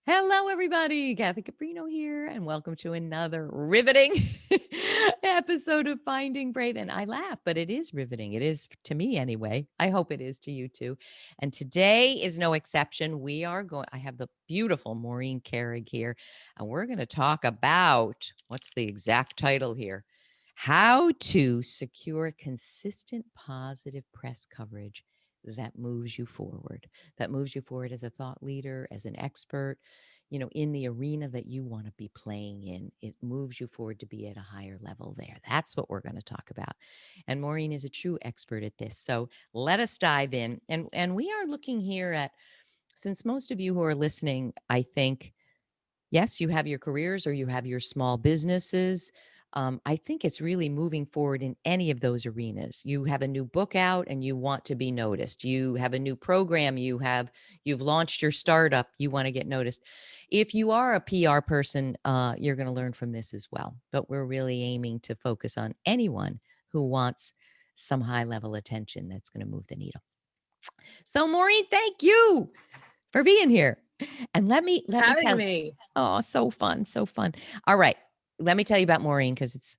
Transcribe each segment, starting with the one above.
Hello, everybody. Kathy Caprino here, and welcome to another riveting episode of Finding Brave. And I laugh, but it is riveting. It is to me anyway. I hope it is to you too. And today is no exception. I have the beautiful Maureen Carrig here, and we're going to talk about what's the exact title here? How to secure consistent positive press coverage that moves you forward, as a thought leader, as an expert, in the arena that you want to be playing in. It moves you forward to be at a higher level there. That's what we're going to talk about. And Maureen is a true expert at this. So let us dive in. And we are looking here at, since most of you who are listening, I think, yes, you have your careers or you have your small businesses. I think it's really moving forward in any of those arenas. You have a new book out and you want to be noticed. You have a new program. You've launched your startup. You want to get noticed. If you are a PR person, you're going to learn from this as well. But we're really aiming to focus on anyone who wants some high level attention that's going to move the needle. So, Maureen, thank you for being here. And let me Having tell. me. Oh, so fun, so fun. All right. Let me tell you about Maureen because it's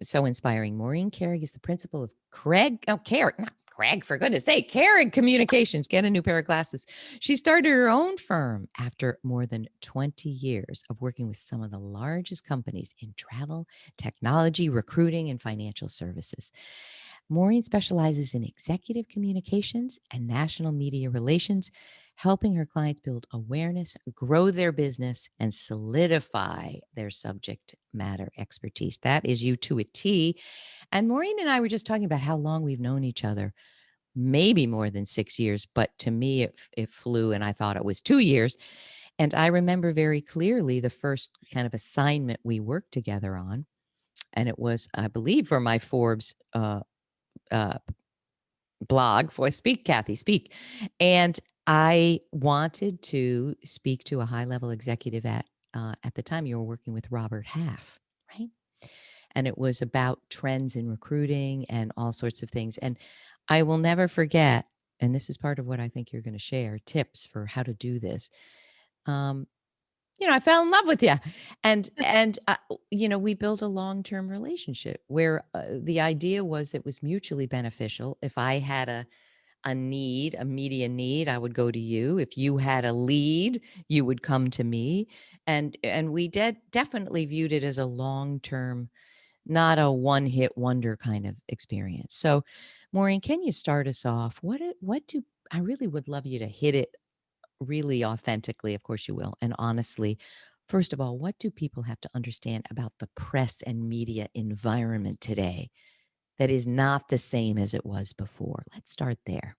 so inspiring. Maureen Carrig is the principal of Carrig, for goodness sake, Carrig Communications. Get a new pair of glasses. She started her own firm after more than 20 years of working with some of the largest companies in travel, technology, recruiting, and financial services. Maureen specializes in executive communications and national media relations, helping her clients build awareness, grow their business, and solidify their subject matter expertise. That is you to a T. And Maureen and I were just talking about how long we've known each other, maybe more than 6 years, but to me, it flew and I thought it was 2 years. And I remember very clearly the first kind of assignment we worked together on. And it was, I believe, for my Forbes uh, blog for Speak, Kathy, Speak. And I wanted to speak to a high level executive at the time you were working with Robert Half, right? And it was about trends in recruiting and all sorts of things. And I will never forget, and this is part of what I think you're going to share, tips for how to do this. Um, I fell in love with you. And we built a long-term relationship where the idea was it was mutually beneficial. If I had a need, a media need, I would go to you. If you had a lead, you would come to me. And we definitely viewed it as a long-term, not a one-hit wonder kind of experience. So, Maureen, can you start us off? I really would love you to hit it really authentically, of course you will, and honestly. First of all, what do people have to understand about the press and media environment today that is not the same as it was before? Let's start there.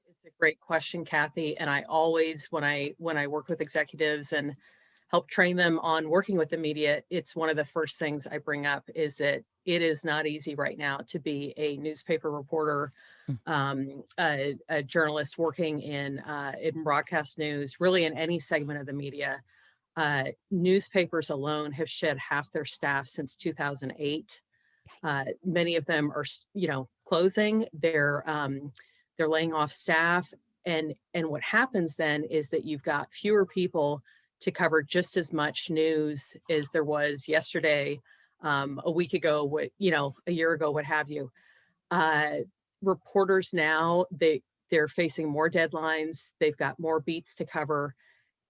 It's a great question, Kathy. And I always, when I work with executives and help train them on working with the media, it's one of the first things I bring up is that it is not easy right now to be a newspaper reporter, Mm. a journalist working in broadcast news, really in any segment of the media. Newspapers alone have shed half their staff since 2008. Yikes. Many of them are, closing. They're laying off staff, and what happens then is that you've got fewer people to cover just as much news as there was yesterday, a week ago, a year ago, what have you. Uh, Reporters now they're facing more deadlines. They've got more beats to cover,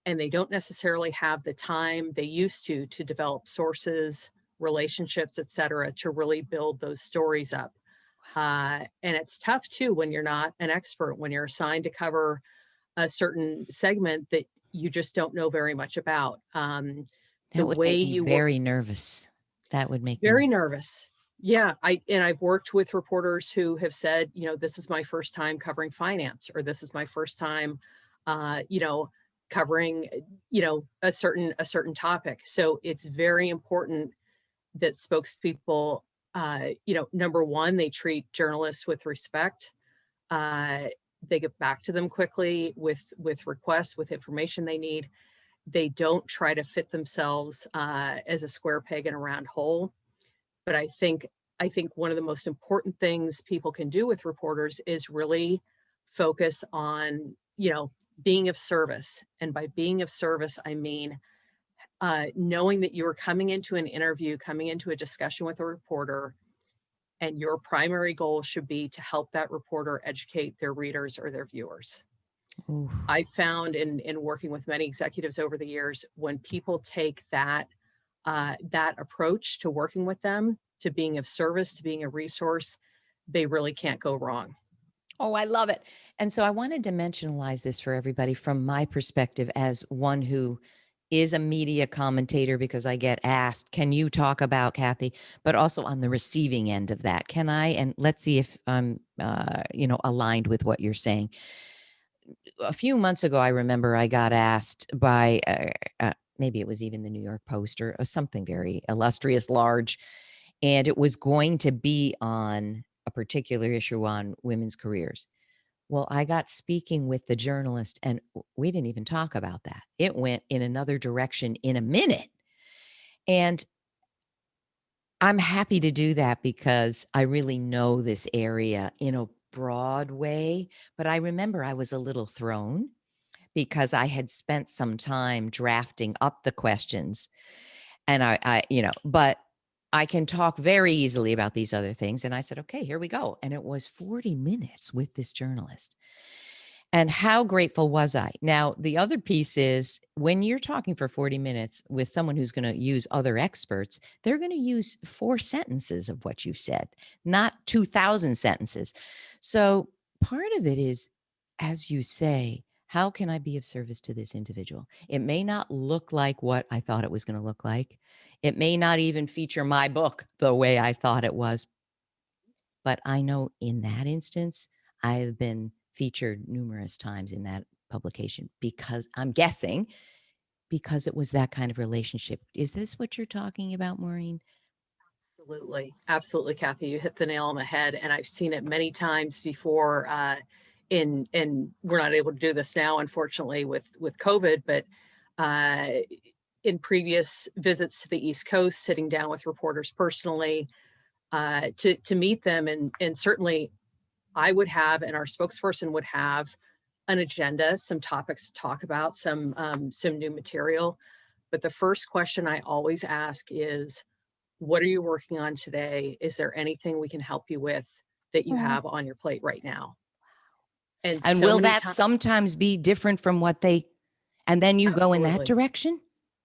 and they don't necessarily have the time they used to develop sources, relationships, et cetera, to really build those stories up. And it's tough too when you're not an expert, when you're assigned to cover a certain segment that you just don't know very much about. The That would way make me you work, very nervous. That would make me very nervous. Yeah, I've worked with reporters who have said, this is my first time covering finance, or this is my first time, uh, you know, covering, a certain topic. So it's very important that spokespeople, number one, they treat journalists with respect. Uh, they get back to them quickly with requests, with information they need. They don't try to fit themselves as a square peg in a round hole. But I think one of the most important things people can do with reporters is really focus on, being of service. And by being of service, I mean knowing that you are coming into an interview, coming into a discussion with a reporter, and your primary goal should be to help that reporter educate their readers or their viewers. Ooh. I found in working with many executives over the years, when people take that that approach to working with them, to being of service, to being a resource, they really can't go wrong. Oh, I love it. And so I want to dimensionalize this for everybody from my perspective as one who is a media commentator because I get asked, can you talk about Kathy? But also on the receiving end of that, can I? And let's see if I'm, aligned with what you're saying. A few months ago, I remember I got asked by maybe it was even the New York Post or something very illustrious, large, and it was going to be on a particular issue on women's careers. Well, I got speaking with the journalist, and we didn't even talk about that. It went in another direction in a minute. And I'm happy to do that because I really know this area in a broad way. But I remember I was a little thrown because I had spent some time drafting up the questions. And but I can talk very easily about these other things. And I said, okay, here we go. And it was 40 minutes with this journalist. And how grateful was I? Now, the other piece is when you're talking for 40 minutes with someone who's going to use other experts, they're going to use 4 sentences of what you've said, not 2,000 sentences. So part of it is, as you say, how can I be of service to this individual? It may not look like what I thought it was going to look like. It may not even feature my book the way I thought it was. But I know in that instance, I've been featured numerous times in that publication because I'm guessing because it was that kind of relationship. Is this what you're talking about, Maureen? Absolutely. Absolutely, Kathy. You hit the nail on the head. And I've seen it many times before in we're not able to do this now, unfortunately, with COVID, but uh, in previous visits to the East Coast, sitting down with reporters personally, to meet them. And certainly I would have, and our spokesperson would have an agenda, some topics to talk about, some new material. But the first question I always ask is, what are you working on today? Is there anything we can help you with that you Mhm. have on your plate right now? And And so will many that times, sometimes be different from what they and then you go in that absolutely. direction?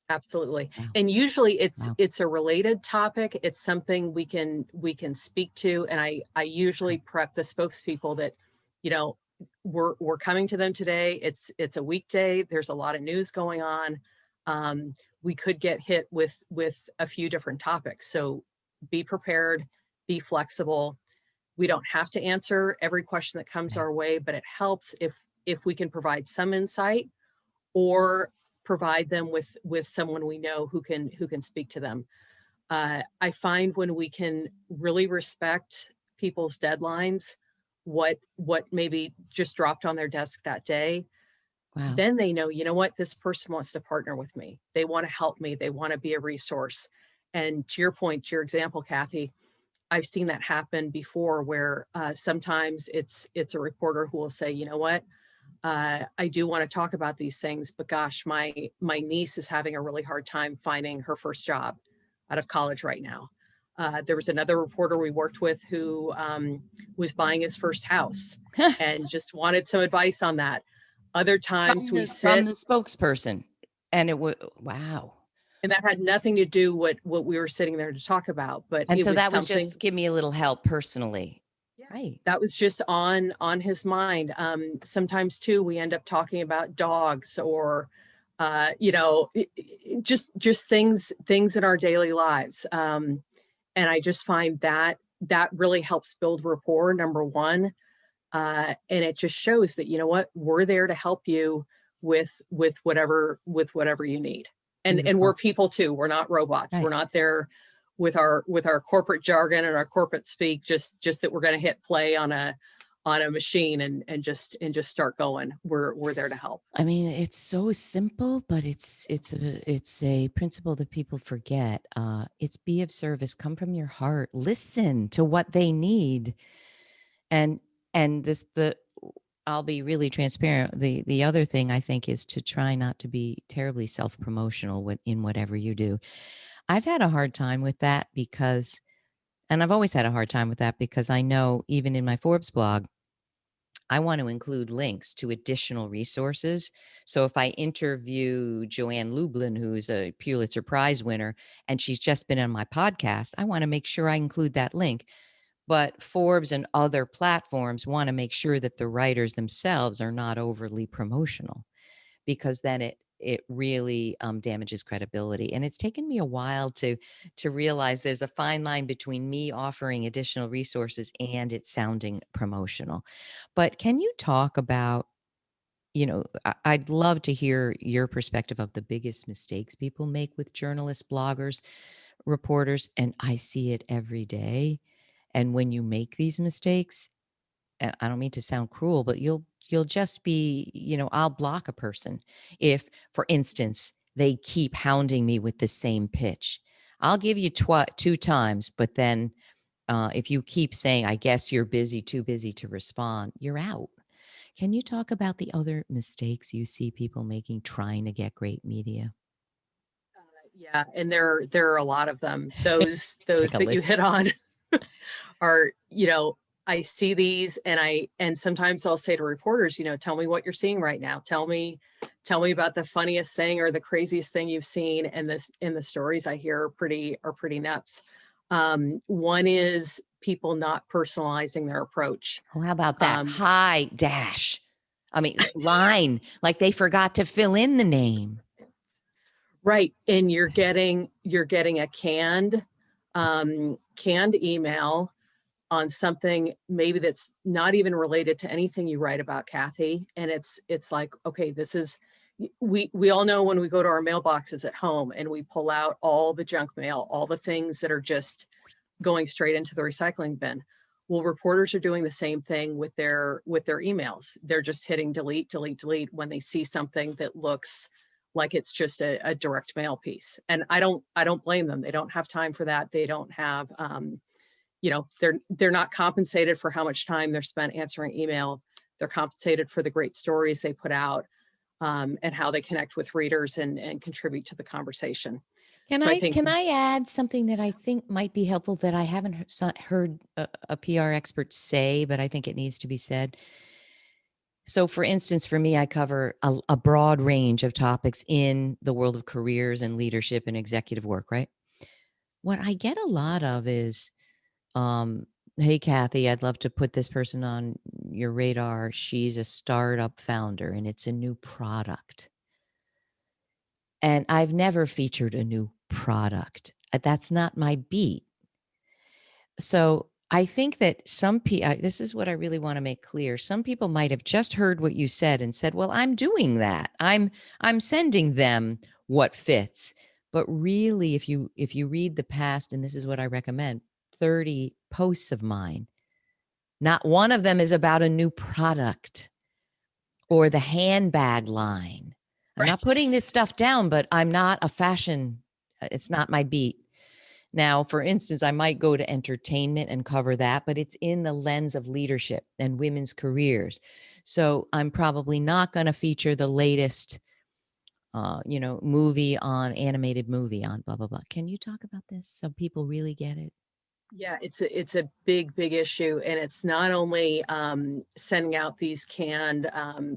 Absolutely. Wow. And usually Wow. it's a related topic. It's something we can speak to. And I usually Wow. prep the spokespeople that, you know, we're coming to them today. It's a weekday. There's a lot of news going on. Um, we could get hit with a few different topics. So be prepared, be flexible. We don't have to answer every question that comes Right. our way, but it helps if we can provide some insight or provide them with someone we know who can speak to them. I find when we can really respect people's deadlines, what maybe just dropped on their desk that day, Wow. then they know, you know what, this person wants to partner with me. They want to help me. They want to be a resource. And to your point, to your example, Kathy, I've seen that happen before, where sometimes it's a reporter who will say, you know what, I do want to talk about these things, but gosh, my niece is having a really hard time finding her first job out of college right now. There was another reporter we worked with who was buying his first house and just wanted some advice on that. Other times we From sit, the spokesperson. And it was wow. and that had nothing to do what we were sitting there to talk about, but And it so was that was something. just give me a little help personally. Yeah, Right. that was just on his mind. Sometimes too, we end up talking about dogs or, just things in our daily lives. And I just find that really helps build rapport. Number one, and it just shows that you know what, we're there to help you with whatever you need. And we're Beautiful. people too. We're not robots. We're Right. not there with our corporate jargon and our corporate speak, just that we're going to hit play on a machine and just start going. We're there to help. I mean, it's so simple, but it's a principle that people forget. It's be of service, come from your heart, listen to what they need, and and this the I'll be really transparent. The other thing I think is to try not to be terribly self-promotional in whatever you do. I've had a hard time with that because, and I've always had a hard time with that because I know even in my Forbes blog, I want to include links to additional resources. So if I interview Joanne Lublin, who's a Pulitzer Prize winner, and she's just been on my podcast, I want to make sure I include that link. But Forbes and other platforms want to make sure that the writers themselves are not overly promotional, because then it really damages credibility. And it's taken me a while to realize there's a fine line between me offering additional resources and it sounding promotional. But can you talk about, I'd love to hear your perspective of the biggest mistakes people make with journalists, bloggers, reporters, and I see it every day. And when you make these mistakes, and I don't mean to sound cruel, but you'll just be, I'll block a person if, for instance, they keep hounding me with the same pitch. I'll give you two times, but then if you keep saying, I guess you're busy, too busy to respond, you're out. Can you talk about the other mistakes you see people making trying to get great media? Yeah, and there are a lot of them. Those Take a that you hit list. on are, I see these, and sometimes I'll say to reporters, tell me what you're seeing right now. Tell me about the funniest thing or the craziest thing you've seen. And the stories I hear are pretty nuts. One is people not personalizing their approach. Oh, how about that? Um, Hi, dash. I mean, line, like they forgot to fill in the name. right. And you're getting a canned email on something maybe that's not even related to anything you write about, Kathy. And it's like, okay, this is, we all know when we go to our mailboxes at home and we pull out all the junk mail, all the things that are just going straight into the recycling bin. Well, reporters are doing the same thing with their emails. They're just hitting delete, delete, delete when they see something that looks like it's just a direct mail piece. And I don't blame them. They don't have time for that. They don't have they're not compensated for how much time they're spent answering email. They're compensated for the great stories they put out, and how they connect with readers and contribute to the conversation. Can So I I think, can I add something that I think might be helpful that I haven't heard a PR expert say, but I think it needs to be said? So, for instance, for me, I cover a broad range of topics in the world of careers and leadership and executive work, right? What I get a lot of is, hey, Kathy, I'd love to put this person on your radar. She's a startup founder and it's a new product. And I've never featured a new product. That's not my beat. So I think that some people, this is what I really want to make clear. Some people might have just heard what you said and said, "Well, I'm doing that. I'm sending them what fits." But really, if you read the past, and this is what I recommend, 30 posts of mine, not one of them is about a new product or the handbag line. I'm right, not putting this stuff down, but I'm not a fashion. It's not my beat. Now, for instance, I might go to entertainment and cover that, but it's in the lens of leadership and women's careers. So I'm probably not going to feature the latest, animated movie on blah, blah, blah. Can you talk about this so people really get it? yeah, it's a big issue, and it's not only sending out these canned,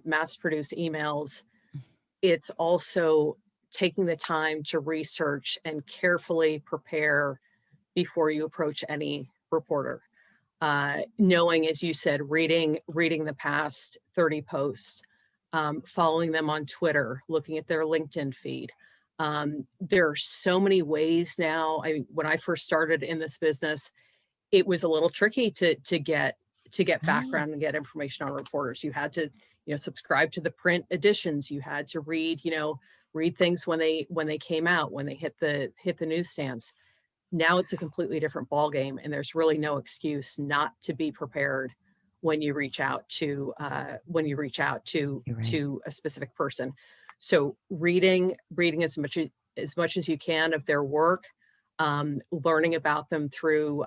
mass-produced emails. It's also taking the time to research and carefully prepare before you approach any reporter. Knowing, as you said, reading the past 30 posts, following them on Twitter, looking at their LinkedIn feed. There are so many ways now. When I first started in this business, it was a little tricky to get Ah, background and get information on reporters. You had to, subscribe to the print editions. You had to read things when they came out, when they hit the newsstands. Now it's a completely different ballgame, and there's really no excuse not to be prepared when you reach out to you're right. to a specific person. So reading as much as you can of their work, learning about them through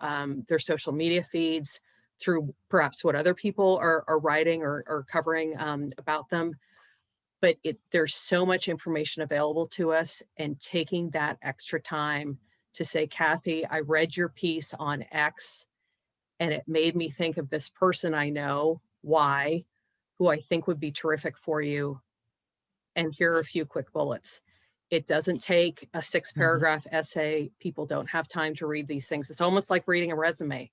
their social media feeds, through perhaps what other people are writing or covering about them. But there's so much information available to us, and taking that extra time to say, Kathy, I read your piece on X and it made me think of this person I know, Y, who I think would be terrific for you. And here are a few quick bullets. It doesn't take a 6-paragraph essay. People don't have time to read these things. It's almost like reading a resume.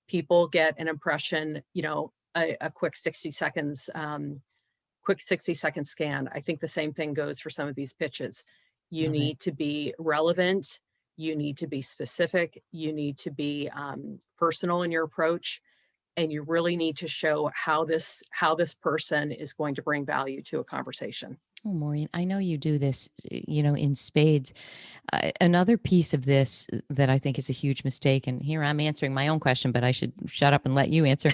People get an impression, a quick 60 seconds, quick 60-second scan. I think the same thing goes for some of these pitches. You need to be relevant. You need to be specific. You need to be personal in your approach. And you really need to show how this person is going to bring value to a conversation. Oh, Maureen, I know you do this, in spades. Another piece of this that I think is a huge mistake, and here I'm answering my own question, but I should shut up and let you answer.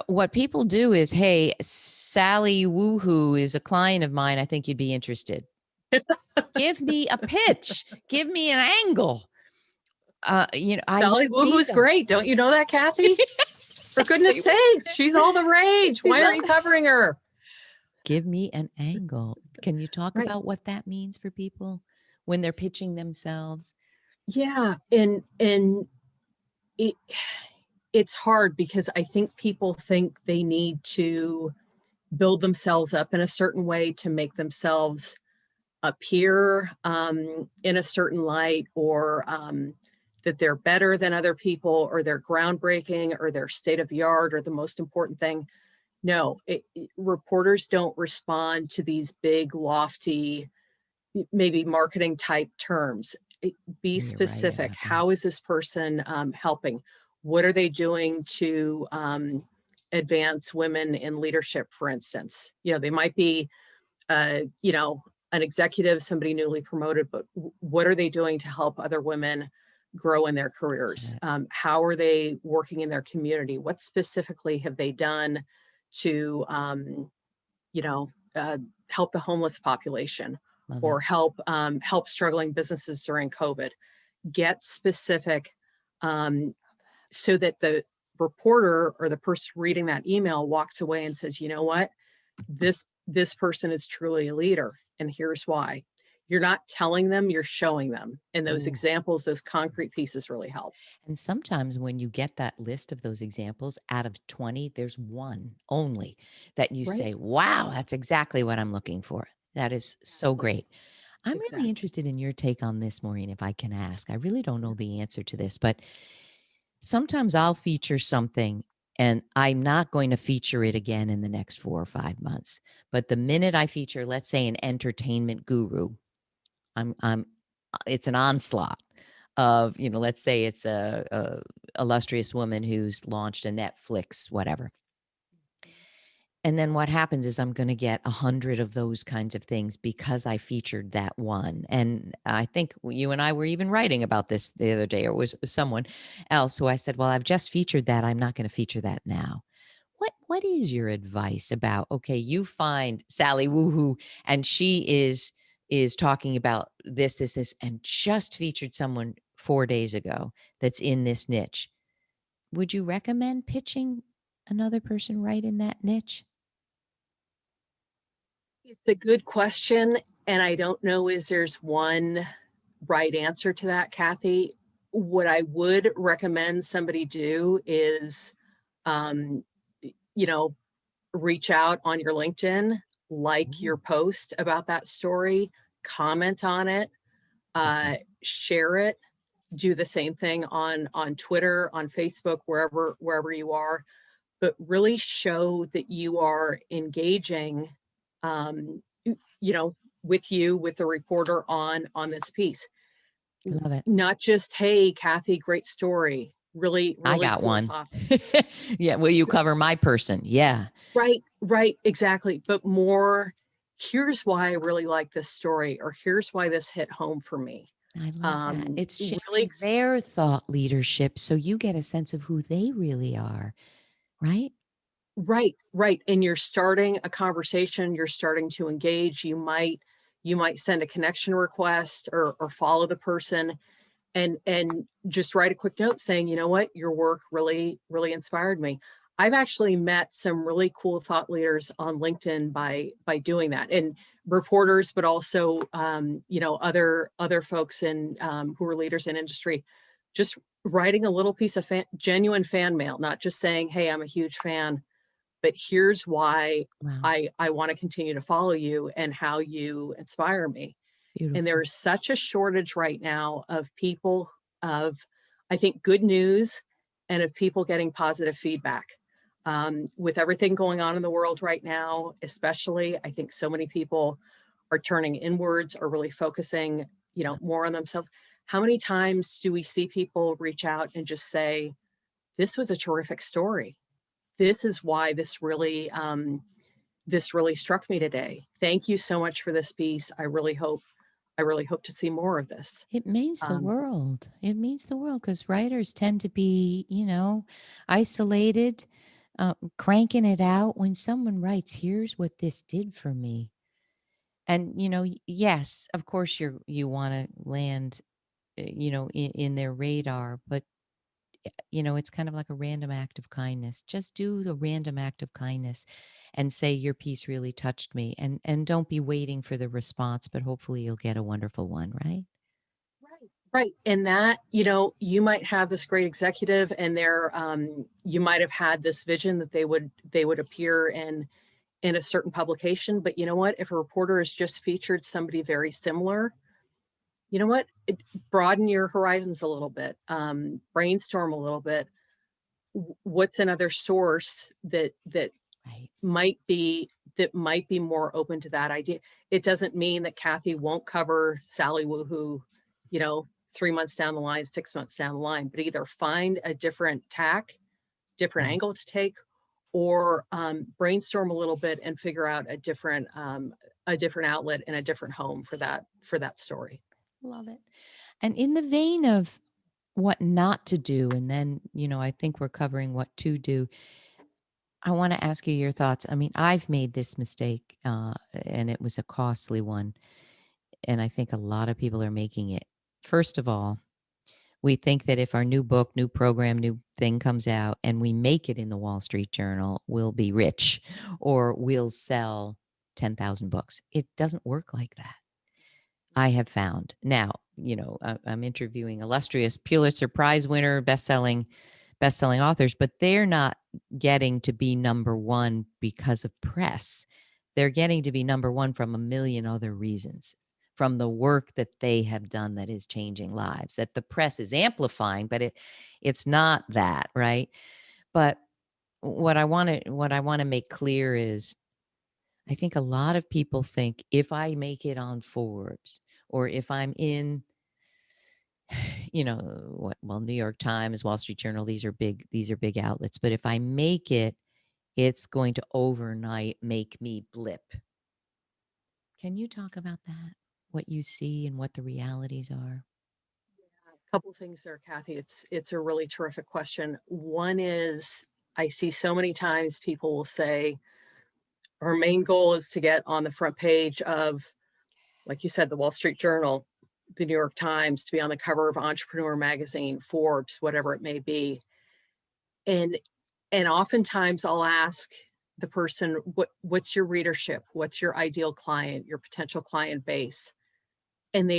What people do is, hey, Sally Woohoo is a client of mine. I think you'd be interested. Give me a pitch. Give me an angle. Sally Woohoo's great. Don't you know that, Kathy? For goodness sakes, she's all the rage. Why aren't you covering her? Give me an angle. Can you talk about what that means for people when they're pitching themselves? Yeah, and it's hard because I think people think they need to build themselves up in a certain way to make themselves appear in a certain light, or that they're better than other people, or they're groundbreaking, or they're state of the art, or the most important thing. No, reporters don't respond to these big, lofty, maybe marketing type terms. Be specific. How is this person helping? What are they doing to advance women in leadership, for instance? They might be, an executive, somebody newly promoted, but what are they doing to help other women grow in their careers? How are they working in their community? What specifically have they done to, help the homeless population, or help struggling businesses during COVID? Get specific, so that the reporter or the person reading that email walks away and says, you know what, this person is truly a leader, and here's why. You're not telling them, you're showing them. And those examples, those concrete pieces really help. And sometimes when you get that list of those examples, out of 20, there's one only that you say, wow, that's exactly what I'm looking for. That is so great. I'm really interested in your take on this, Maureen, if I can ask. I really don't know the answer to this, but sometimes I'll feature something and I'm not going to feature it again in the next 4 or 5 months. But the minute I feature, let's say, an entertainment guru, it's an onslaught of, let's say it's a illustrious woman who's launched a Netflix, whatever. And then what happens is I'm going to get 100 of those kinds of things because I featured that one. And I think you and I were even writing about this the other day, or it was someone else who I said, well, I've just featured that. I'm not going to feature that now. What is your advice about, okay, you find Sally Woohoo and she is talking about this, and just featured someone 4 days ago that's in this niche. Would you recommend pitching another person right in that niche? It's a good question. And I don't know is there's one right answer to that, Kathy. What I would recommend somebody do is, reach out on your LinkedIn, like your post about that story, comment on it, share it, do the same thing on Twitter, on Facebook, wherever you are, but really show that you are engaging, with the reporter on this piece. I love it. Not just, hey, Kathy, great story. Really I got cool one. topic. Yeah. Will you cover my person? Yeah. Right, exactly. But more, here's why I really like this story, or here's why this hit home for me. I love that. It's sharing Really, their thought leadership so you get a sense of who they really are, right? right. And you're starting a conversation, you're starting to engage. You might send a connection request or follow the person. and just write a quick note saying, you know what, your work really, really inspired me. I've actually met some really cool thought leaders on LinkedIn by doing that, and reporters, but also other folks in who are leaders in industry, just writing a little piece of genuine fan mail, not just saying, hey, I'm a huge fan, but here's why Wow. I want to continue to follow you and how you inspire me. And Beautiful. there's such a shortage right now of people, of, I think, good news, and of people getting positive feedback. With everything going on in the world right now, especially, I think so many people are turning inwards, are really focusing, Yeah. more on themselves. How many times do we see people reach out and just say, this was a terrific story. This is why this really struck me today. Thank you so much for this piece. I really hope to see more of this. It means the Um, world. It means the world because writers tend to be, isolated, cranking it out. When someone writes, here's what this did for me. And, yes, of course you want to land, in their radar, but it's kind of like a random act of kindness. Just do the random act of kindness and say your piece really touched me, and don't be waiting for the response, but hopefully you'll get a wonderful one, right? right. Right. And that, you might have this great executive, and you might have had this vision that they would appear in a certain publication. But you know what? If a reporter has just featured somebody very similar, you know what? Broaden your horizons a little bit, brainstorm a little bit. What's another source that Right. might be that might be more open to that idea? It doesn't mean that Kathy won't cover Sally Woohoo, 3 months down the line, 6 months down the line, but either find a different tack, different Right. angle to take, or brainstorm a little bit and figure out a different outlet and a different home for that story. Love it. And in the vein of what not to do, and then, I think we're covering what to do. I want to ask you your thoughts. I mean, I've made this mistake, and it was a costly one. And I think a lot of people are making it. First of all, we think that if our new book, new program, new thing comes out and we make it in the Wall Street Journal, we'll be rich or we'll sell 10,000 books. It doesn't work like that. I have found. Now, I'm interviewing illustrious Pulitzer Prize winner, best-selling authors, but they're not getting to be number one because of press. They're getting to be number one from a million other reasons, from the work that they have done that is changing lives, that the press is amplifying, but it's not that, right? But what I want to make clear is I think a lot of people think if I make it on Forbes or if I'm in, New York Times, Wall Street Journal, these are big outlets. But if I make it, it's going to overnight make me blip. Can you talk about that? What you see and what the realities are? Couple things there, Kathy. It's a really terrific question. One is, I see so many times people will say, our main goal is to get on the front page of, like you said, the Wall Street Journal, the New York Times, to be on the cover of Entrepreneur Magazine, Forbes, whatever it may be. And oftentimes I'll ask the person, what's your readership? What's your ideal client, your potential client base? And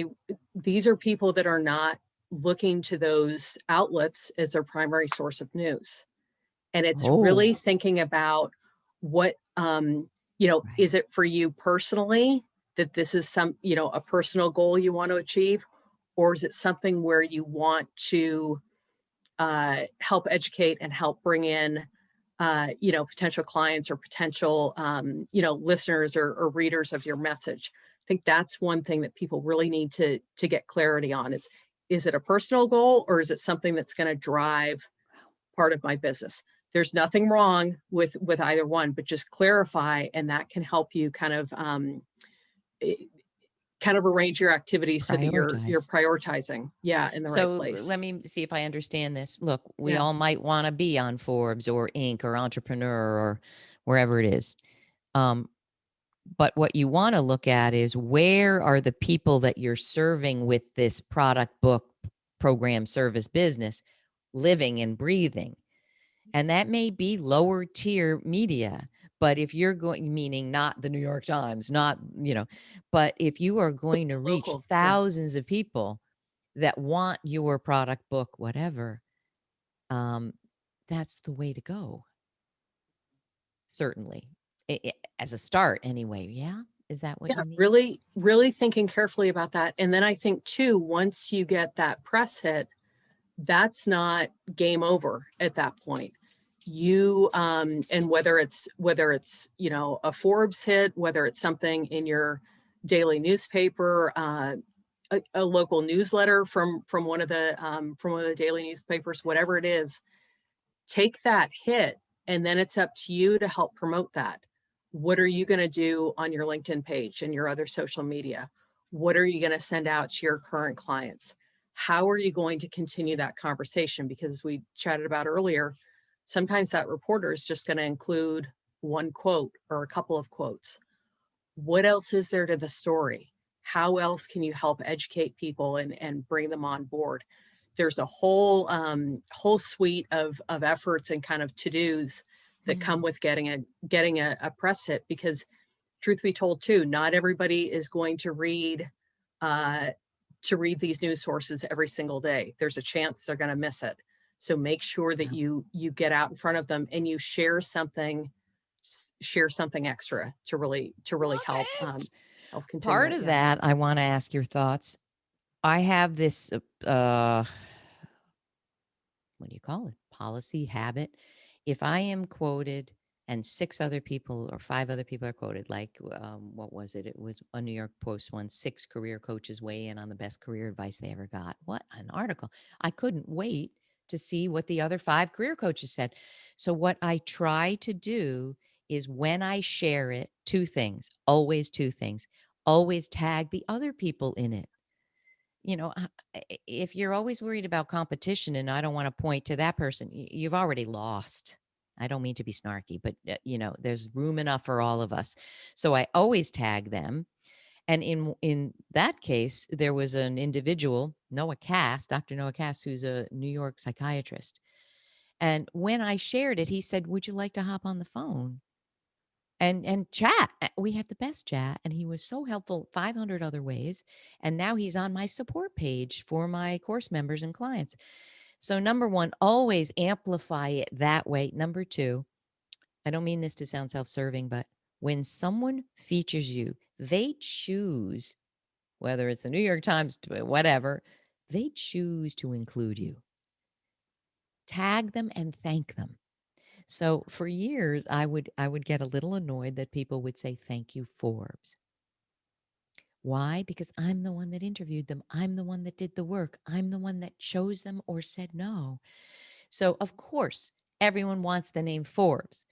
these are people that are not looking to those outlets as their primary source of news. And it's Oh, really thinking about what, right. is it for you personally, that this is a personal goal you want to achieve? Or is it something where you want to help educate and help bring in, potential clients or potential, listeners or readers of your message? I think that's one thing that people really need to get clarity on is it a personal goal, or is it something that's going to drive part of my business? There's nothing wrong with either one, but just clarify, and that can help you eh, kind of arrange your activities so that you're Prioritize. prioritizing, yeah, in the right So place. let me see if I understand this. Look, we Yeah. all might want to be on Forbes or Inc. or Entrepreneur or wherever it is. Um, But what you want to look at is where are the people that you're serving with this product, book, program, service, business living and breathing. And that may be lower tier media. But if you're going, meaning not the New York Times, not, but if you are going to reach Local. Yeah. thousands of people that want your product, book, whatever, that's the way to go. Certainly. As a start anyway. Yeah. Is that what Yeah, you need? really, really thinking carefully about that. And then I think too, once you get that press hit, that's not game over at that point. You and whether it's a Forbes hit, whether it's something in your daily newspaper, a local newsletter from one of the daily newspapers, whatever it is, take that hit, and then it's up to you to help promote that. What are you going to do on your LinkedIn page and your other social media? What are you going to send out to your current clients? How are you going to continue that conversation? Because as we chatted about earlier, sometimes that reporter is just going to include one quote or a couple of quotes. What else is there to the story? How else can you help educate people and bring them on board? There's a whole suite of efforts and kind of to-dos that come with getting a press hit, because truth be told too, not everybody is going uh, to read these news sources every single day. There's a chance they're going to miss it. So make sure that Yeah. you get out in front of them and you share something extra to really Love help it. help continue Part it. of Yeah. that, I want to ask your thoughts. I have this, what do you call it? Policy, habit. If I am quoted and 6 other people or 5 other people are quoted, like, what was it? It was a New York Post one, 6 career coaches weigh in on the best career advice they ever got. What an article. I couldn't wait to see what the other 5 career coaches said. So what I try to do is when I share it, 2 things, always 2 things. Always tag the other people in it. If you're always worried about competition and I don't want to point to that person, you've already lost. I don't mean to be snarky, but there's room enough for all of us. So I always tag them. And in that case, there was an individual, Dr. Noah Cass, who's a New York psychiatrist. And when I shared it, he said, "Would you like to hop on the phone and chat?" We had the best chat, and he was so helpful 500 other ways. And now he's on my support page for my course members and clients. So number 1, always amplify it that way. Number 2, I don't mean this to sound self-serving, but when someone features you, they choose, whether it's the New York Times, whatever, they choose to include you. Tag them and thank them. So for years, I would get a little annoyed that people would say, "Thank you, Forbes." Why? Because I'm the one that interviewed them. I'm the one that did the work. I'm the one that chose them or said no. So of course, everyone wants the name Forbes,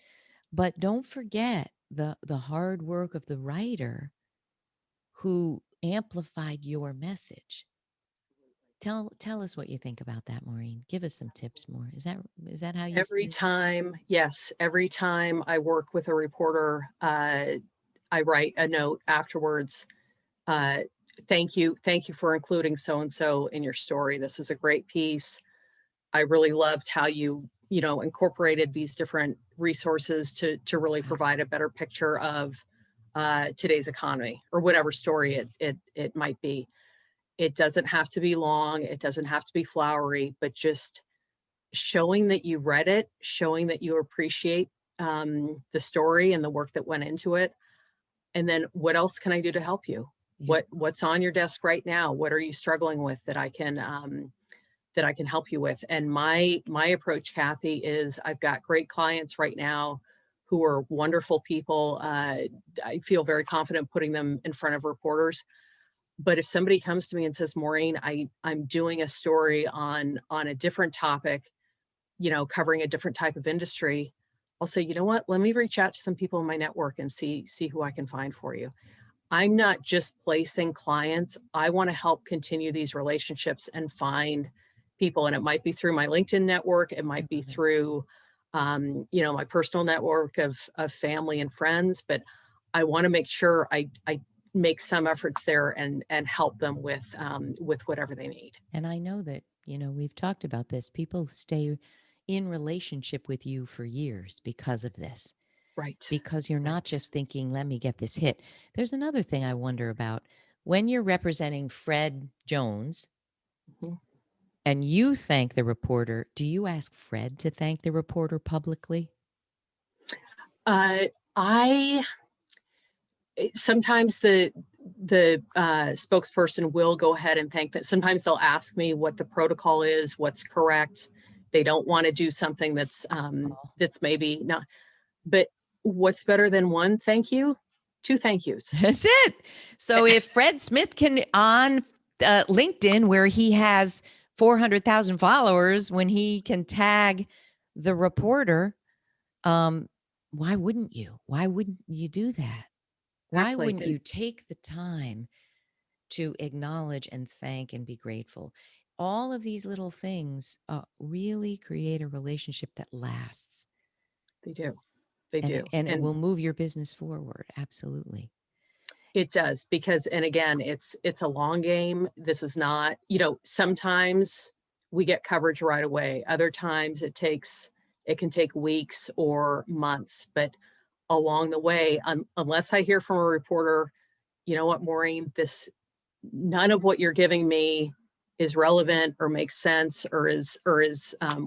but don't forget the hard work of the writer who amplified your message. Tell us what you think about that, Maureen. Give us some tips more. Is that how you see it? Every time I work with a reporter, I write a note afterwards. Uh, thank you for including so and so in your story. This was a great piece. I really loved how you incorporated these different resources to really provide a better picture of today's economy, or whatever story it might be. It doesn't have to be long. It doesn't have to be flowery, but just showing that you read it, showing that you appreciate the story and the work that went into it. And then what else can I do to help you? Yeah. What's on your desk right now? What are you struggling with that I can help you with? And my approach, Kathy, is I've got great clients right now who are wonderful people. I feel very confident putting them in front of reporters. But if somebody comes to me and says, "Maureen, I'm doing a story on a different topic, covering a different type of industry," I'll say, "You know what? Let me reach out to some people in my network and see who I can find for you." I'm not just placing clients. I want to help continue these relationships and find people. And it might be through my LinkedIn network. It I might be love it. through, my personal network of family and friends. But I want to make sure I make some efforts there and help them with whatever they need. And I know that We've talked about this. People stay in relationship with you for years because of this, Right. because you're not Right. just thinking, let me get this hit. There's another thing I wonder about. When you're representing Fred Jones Mhm. and you thank the reporter, do you ask Fred to thank the reporter publicly? Uh, I sometimes the spokesperson will go ahead and thank that. Sometimes they'll ask me what the protocol is, what's correct. They don't want to do something Oh. that's maybe not. But what's better than one thank you? Two thank yous. That's it. So if Fred Smith can on LinkedIn, where he has 400,000 followers, when he can tag the reporter, um, why wouldn't you? Why wouldn't you do that? Why Exactly. wouldn't And you take the time to acknowledge and thank and be grateful? All of these little things really create a relationship that lasts, they do. They and do. and it And will move your business forward. Absolutely. it does because, and again, it's a long game. This is not, you know, sometimes we get coverage right away. Other times it can take weeks or months, but along the way, unless I hear from a reporter, you know what, Maureen, this none of what you're giving me is relevant or makes sense or is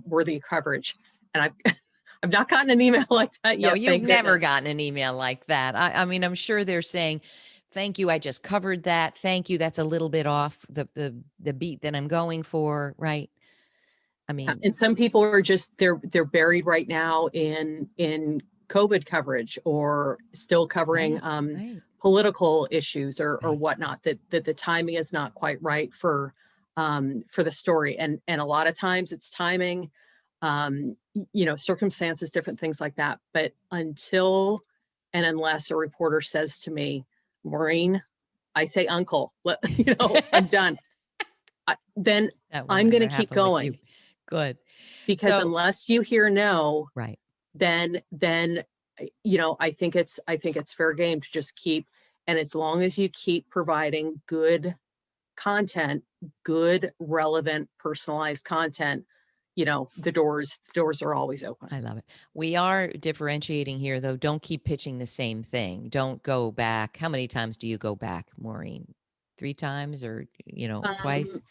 worthy of coverage. And I've I've not gotten an email like that No, yet, you've thank never goodness. gotten an email like that. I mean, I'm sure they're saying, "Thank you, I just covered that. Thank you, that's a little bit off the beat that I'm going for." Right? I Yeah, mean, and some people are just they're buried right now in COVID coverage or still covering right, right, political issues or right. whatnot. That the timing is not quite right for the story, and a lot of times it's timing, you know, circumstances, different things like that. But until and unless a reporter says to me, Maureen, I say uncle, you know, I'm done. Then That will I'm going to never keep happen with you. going Good. because So, unless you hear no, right. then you know, I think it's fair game to just keep, and as long as you keep providing good content, good relevant personalized content, you know, the doors are always open. I love it. We are differentiating here, though. Don't keep pitching the same thing. Don't go back. How many times do you go back, Maureen? 3 times or, twice? um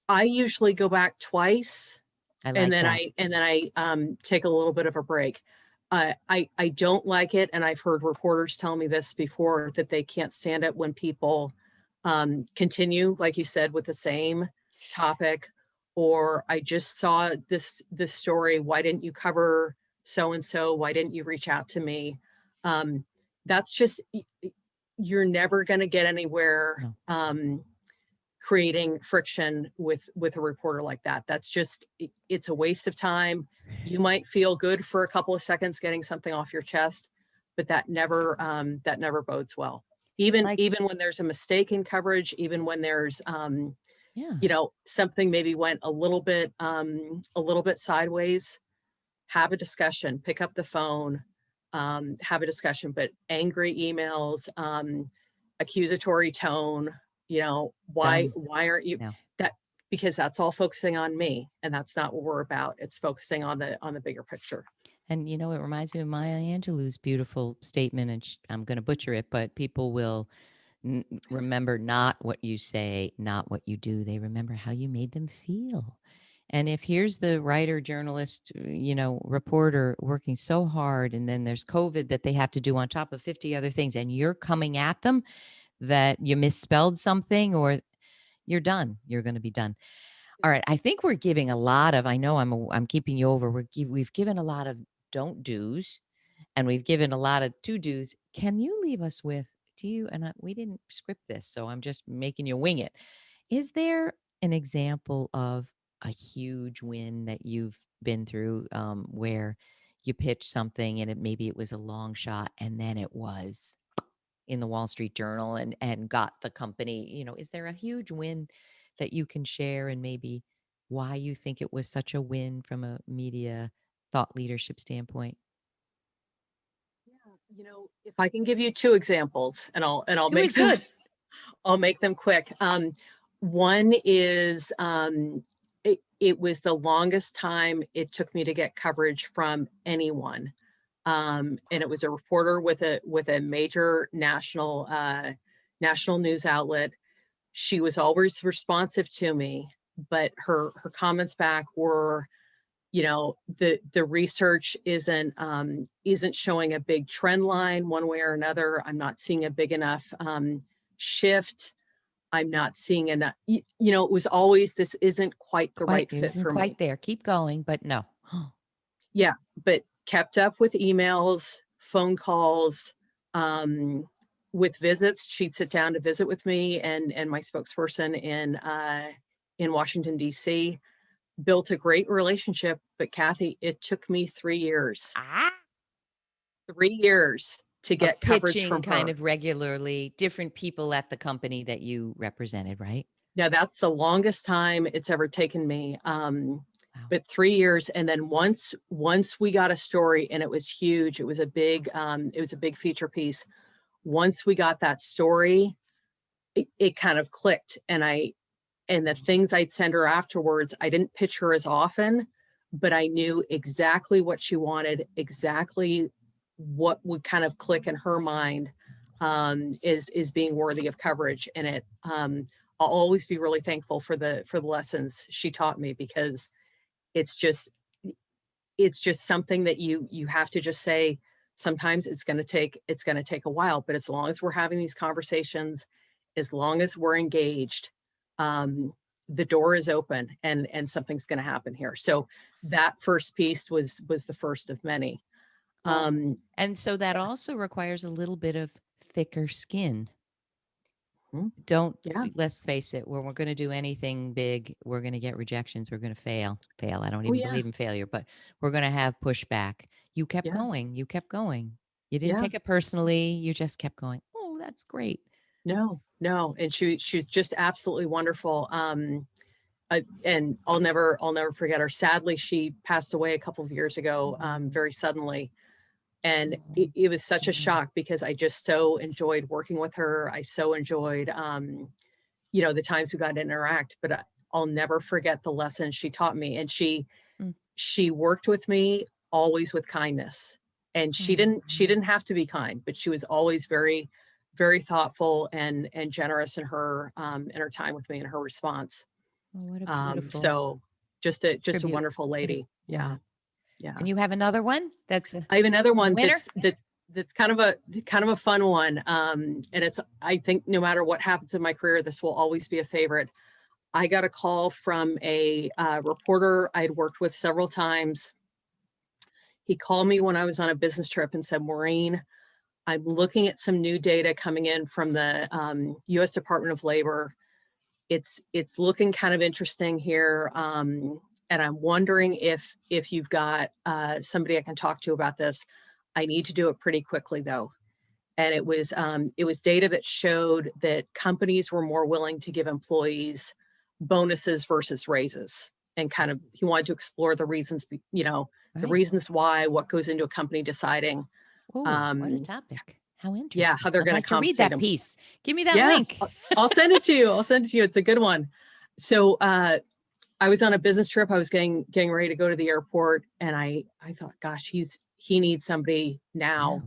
I usually go back twice, I like that. and then I take a little bit of a break. I don't like it, and I've heard reporters tell me this before that they can't stand it when people continue, like you said, with the same topic. Or I just saw this story. Why didn't you cover so and so? Why didn't you reach out to me? Um, that's just you're never going to get anywhere. No. Creating friction with a reporter like that. That's just it's a waste of time. You might feel good for a couple of seconds getting something off your chest, but that never bodes well. It's like, Even when there's a mistake in coverage, even when there's yeah, you know, something maybe went a little bit sideways, have a discussion, pick up the phone, have a discussion. But angry emails, accusatory tone, you know, done. why aren't you No. that, because that's all focusing on me, and that's not what we're about. It's focusing on the bigger picture. And it reminds me of Maya Angelou's beautiful statement, and I'm going to butcher it, but people will remember not what you say, not what you do. They remember how you made them feel. And if here's the writer, journalist, reporter working so hard, and then there's COVID that they have to do on top of 50 other things, and you're coming at them that you misspelled something or you're done, you're going to be done. All right. I think we're giving a lot of, I know I'm keeping you over. We've given a lot of don't do's and we've given a lot of to do's. Can you leave us with, we didn't script this, so I'm just making you wing it. Is there an example of a huge win that you've been through, where you pitched something and maybe it was a long shot and then it was in the Wall Street Journal and got the company, is there a huge win that you can share and maybe why you think it was such a win from a media thought leadership standpoint? Yeah, you know, if I can give you two examples, and I'll 2 is make them good. I'll make them quick. One is it was the longest time it took me to get coverage from anyone. And it was a reporter with a major national news outlet. She was always responsive to me, but her comments back were, the research isn't showing a big trend line one way or another. I'm not seeing a big enough shift. I'm not seeing enough, it was always, this isn't quite the right fit isn't for quite me. there. Keep going, but no. Yeah, but kept up with emails, phone calls, with visits. She'd sit down to visit with me and my spokesperson in Washington, D.C. Built a great relationship, but Kathy, it took me 3 years. 3 years to get coverage Pitching from kind her. of regularly, different people at the company that you represented, right? Now that's the longest time it's ever taken me. Wow. But 3 years, and then once we got a story, and it was huge. It was a big feature piece. Once we got that story, it kind of clicked, and the things I'd send her afterwards, I didn't pitch her as often, but I knew exactly what she wanted, exactly what would kind of click in her mind, is being worthy of coverage. And I'll always be really thankful for the lessons she taught me, because it's just something that you have to just say. Sometimes it's going to take a while, but as long as we're having these conversations, as long as we're engaged, the door is open, and something's going to happen here. So that first piece was the first of many. And so that also requires a little bit of thicker skin. Yeah. Let's face it, when we're going to do anything big, we're going to get rejections. We're going to fail. I don't Oh, even yeah. believe in failure, but we're going to have pushback. You kept Yeah. going. You kept going. You didn't Yeah. take it personally. You just kept going. Oh, that's great. No. And she's just absolutely wonderful. And I'll never forget her. Sadly, she passed away a couple of years ago, very suddenly. And it was such a shock, because I just so enjoyed working with her. I so enjoyed, the times we got to interact, but I'll never forget the lessons she taught me. And she worked with me always with kindness. And she didn't have to be kind, but she was always very, very thoughtful and generous in her time with me and her response. Oh, what a beautiful So just a tribute. wonderful lady. Yeah. And you have another one that's I have another one winner? that's kind of a fun one. And I think no matter what happens in my career, this will always be a favorite. I got a call from a reporter I'd worked with several times. He called me when I was on a business trip and said, "Maureen, I'm looking at some new data coming in from the U.S. Department of Labor. It's looking kind of interesting here. And I'm wondering if you've got somebody I can talk to about this. I need to do it pretty quickly, though." And it was data that showed that companies were more willing to give employees bonuses versus raises. And kind of, he wanted to explore the reasons, the reasons why, what goes into a company deciding. Oh, what a topic. How interesting. Yeah, how they're going to read that piece. Give me that link. I'll send it to you. It's a good one. So I was on a business trip. I was getting ready to go to the airport, and I thought, gosh, he needs somebody now.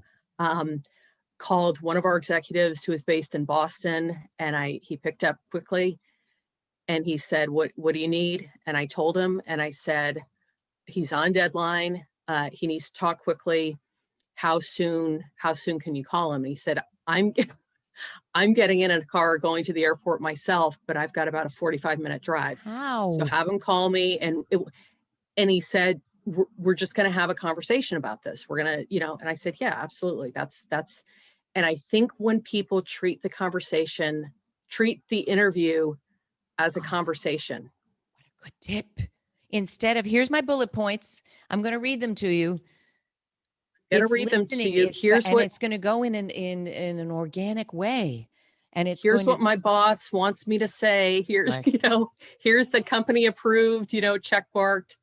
Called one of our executives who is based in Boston, and he picked up quickly, and he said, what do you need? And I told him, and I said, he's on deadline. He needs to talk quickly. How soon can you call him? And he said, I'm getting in a car going to the airport myself, but I've got about a 45-minute drive. How? So have him call me. And he said, we're just going to have a conversation about this. We're going to, and I said, yeah, absolutely. That's, and I think when people treat the interview as a conversation. What a good tip. Instead of, here's my bullet points, I'm going to read them to you. I'm going to read them to you. It's going to go in an organic way. And here's what my boss wants me to say. Here's, here's the company approved, check marked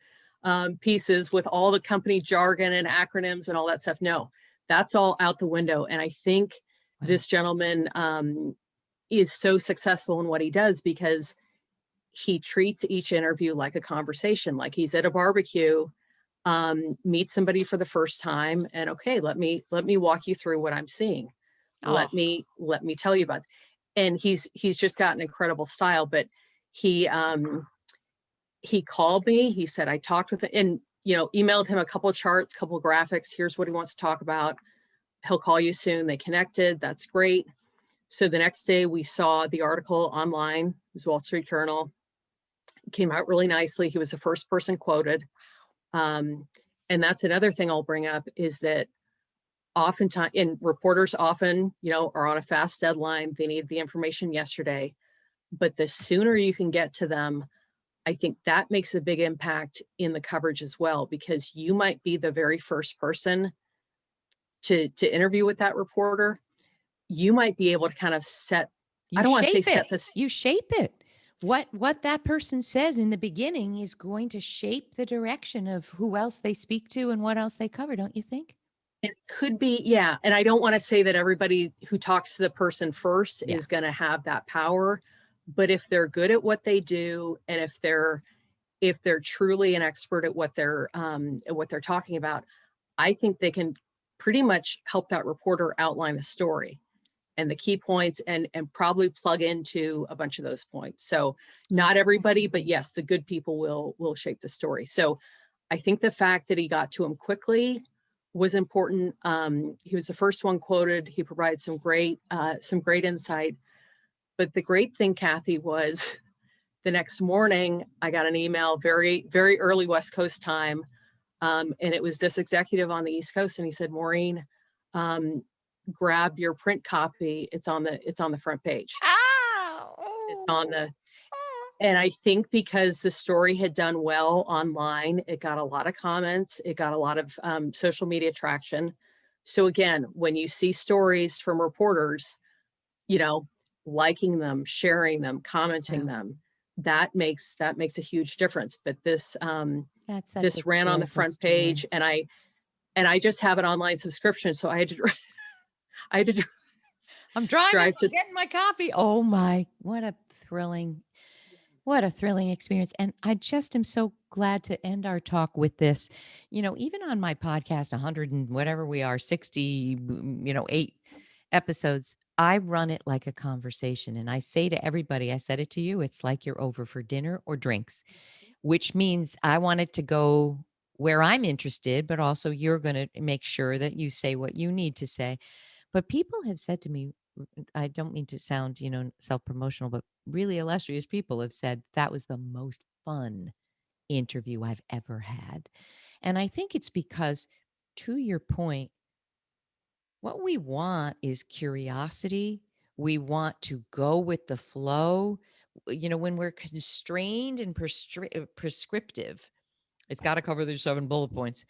pieces with all the company jargon and acronyms and all that stuff. No, that's all out the window. And I think this gentleman is so successful in what he does, because he treats each interview like a conversation, like he's at a barbecue, meet somebody for the first time, and okay, let me walk you through what I'm seeing. Oh, Let me tell you about it. And he's just got an incredible style. But he he called me, he said, I talked with him, and emailed him a couple of charts, couple of graphics. Here's what he wants to talk about. He'll call you soon. They connected. That's great. So the next day we saw the article online. It was Wall Street Journal. It came out really nicely. He was the first person quoted. And that's another thing I'll bring up, is that oftentimes, and reporters often, are on a fast deadline. They need the information yesterday. But the sooner you can get to them, I think that makes a big impact in the coverage as well, because you might be the very first person to interview with that reporter. You might be able to kind of set, I you don't want to say shape it. set this. You shape it. What that person says in the beginning is going to shape the direction of who else they speak to and what else they cover, don't you think? It could be, yeah. And I don't want to say that everybody who talks to the person first Yeah. is going to have that power, but if they're good at what they do, and if they're truly an expert at what they're talking about, I think they can pretty much help that reporter outline the story and the key points, and probably plug into a bunch of those points. So not everybody, but yes, the good people will shape the story. So I think the fact that he got to him quickly was important. He was the first one quoted. He provided some great insight. But the great thing, Kathy, was the next morning I got an email, very, very early West Coast time. And it was this executive on the East Coast, and he said, Maureen, grab your print copy. It's on the front page. It's on the, and I think because the story had done well online, it got a lot of comments. It got a lot of social media traction. So again, when you see stories from reporters, liking them, sharing them, commenting them, that makes a huge difference. But this That's such this a ran on the joyful front page, story. and I just have an online subscription, so I had to I had to I'm driving, drive I'm to. getting my coffee. Oh my, what a thrilling experience. And I just am so glad to end our talk with this. Even on my podcast, 100 and whatever we are, 60, 8 episodes, I run it like a conversation. And I say to everybody, I said it to you, it's like you're over for dinner or drinks, which means I want it to go where I'm interested, but also you're going to make sure that you say what you need to say. But people have said to me, I don't mean to sound, self-promotional, but really illustrious people have said that was the most fun interview I've ever had. And I think it's because, to your point, what we want is curiosity. We want to go with the flow. When we're constrained and prescriptive, it's got to cover these 7 bullet points.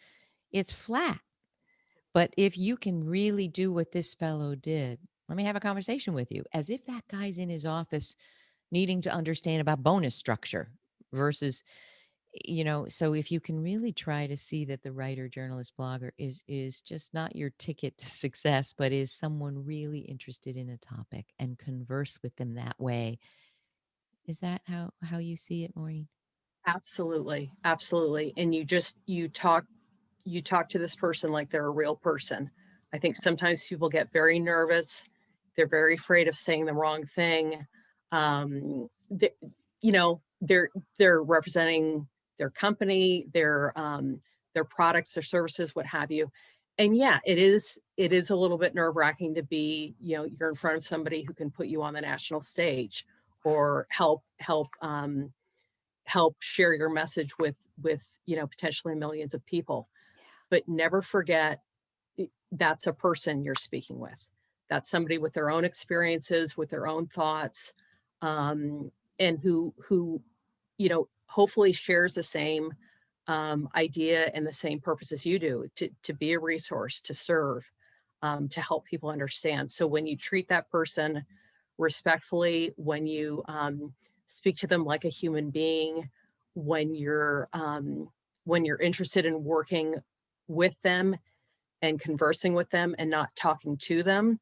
It's flat. But if you can really do what this fellow did, let me have a conversation with you, as if that guy's in his office needing to understand about bonus structure versus, so if you can really try to see that the writer, journalist, blogger is just not your ticket to success, but is someone really interested in a topic, and converse with them that way. Is that how you see it, Maureen? Absolutely, absolutely. And you talk to this person like they're a real person. I think sometimes people get very nervous. They're very afraid of saying the wrong thing. They, they're representing their company, their products, their services, what have you. And yeah, it is a little bit nerve-wracking to be, you're in front of somebody who can put you on the national stage, or help share your message with potentially millions of people. But never forget, that's a person you're speaking with. That's somebody with their own experiences, with their own thoughts, and who hopefully shares the same idea and the same purpose as you do, to be a resource, to serve, to help people understand. So when you treat that person respectfully, when you speak to them like a human being, when you're interested in working with them and conversing with them and not talking to them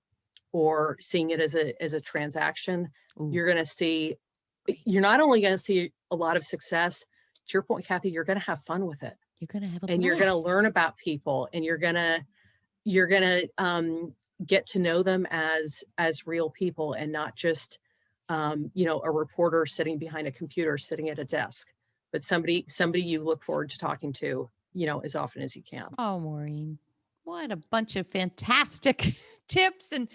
or seeing it as a transaction, Ooh, you're going to see Great. you're not only going to see a lot of success, to your point, Kathy, you're going to have fun with it, You're going to have a and you're going to blast. learn about people, and you're going to get to know them as real people, and not just a reporter sitting behind a computer, sitting at a desk, but somebody you look forward to talking to, as often as you can. Oh, Maureen, what a bunch of fantastic tips. And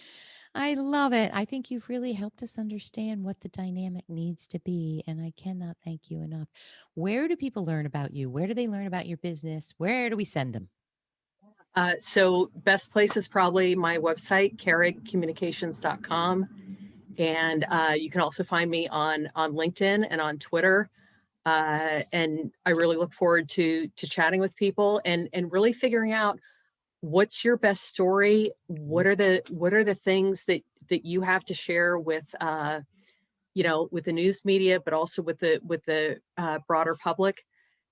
I love it. I think you've really helped us understand what the dynamic needs to be. And I cannot thank you enough. Where do people learn about you? Where do they learn about your business? Where do we send them? So best place is probably my website, carrigcommunications.com. And you can also find me on LinkedIn and on Twitter. And I really look forward to chatting with people, and really figuring out what's your best story. What are the things that you have to share with the news media, but also with the broader public.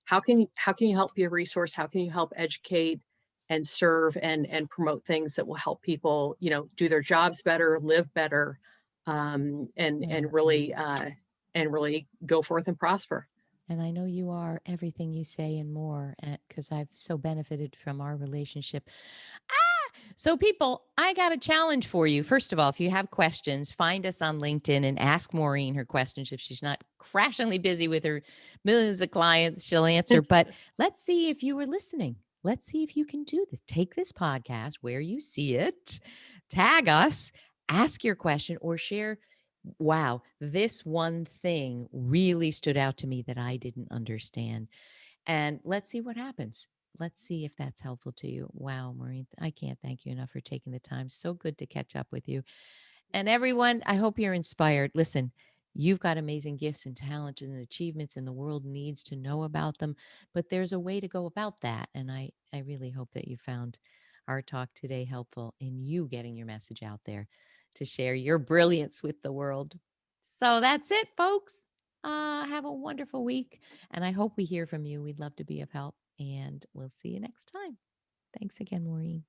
How can you help be a resource? How can you help educate and serve and promote things that will help people, do their jobs better, live better, and Yeah. really go forth and prosper. And I know you are everything you say and more because I've so benefited from our relationship. So, people, I got a challenge for you. First of all, if you have questions, find us on LinkedIn and ask Maureen her questions. If she's not crashingly busy with her millions of clients, she'll answer. But let's see if you were listening. Let's see if you can do this. Take this podcast where you see it, tag us, ask your question, or share. Wow, this one thing really stood out to me that I didn't understand. And let's see what happens. Let's see if that's helpful to you. Wow, Maureen, I can't thank you enough for taking the time. So good to catch up with you. And everyone, I hope you're inspired. Listen, you've got amazing gifts and talents and achievements, and the world needs to know about them. But there's a way to go about that. And I really hope that you found our talk today helpful in you getting your message out there to share your brilliance with the world. So that's it, folks. Have a wonderful week. And I hope we hear from you. We'd love to be of help. And we'll see you next time. Thanks again, Maureen.